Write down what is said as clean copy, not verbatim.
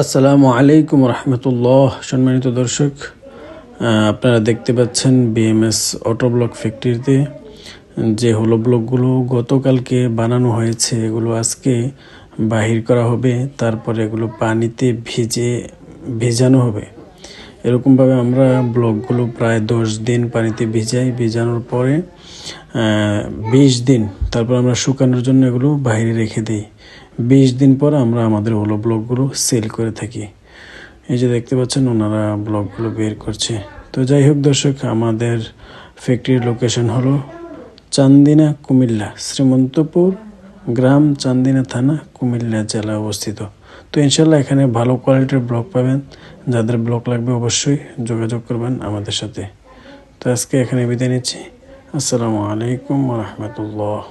আসসালামু আলাইকুম রহমতুল্লাহ। সম্মানিত দর্শক, আপনারা দেখতে পাচ্ছেন বিএমএস অটোব্লক ফ্যাক্টরিতে যে হলো ব্লকগুলো গতকালকে বানানো হয়েছে, এগুলো আজকে বাহির করা হবে। তারপরে এগুলো পানিতে ভেজানো হবে। এরকমভাবে আমরা ব্লকগুলো প্রায় 10 দিন পানিতে ভিজানোর পরে 20 দিন তারপর আমরা শুকানোর জন্য এগুলো বাইরে রেখে দিই। 20 দিন পর আমরা আমাদের হলো ব্লকগুলো সেল করে থাকি। এই যে দেখতে পাচ্ছেন ওনারা ব্লকগুলো বের করছে। তো যাই হোক দর্শক, আমাদের ফ্যাক্টরির লোকেশন হলো চান্দিনা, কুমিল্লা, শ্রীমন্তপুর গ্রাম, চান্দিনা থানা, কুমিল্লা জেলা অবস্থিত। তো ইনশাল্লাহ এখানে ভালো কোয়ালিটির ব্লক পাবেন। যাদের ব্লক লাগবে অবশ্যই যোগাযোগ করবেন আমাদের সাথে। তো আজকে এখানে বিদায় নিচ্ছি। আসসালামু আলাইকুম রহমতুল্লাহ।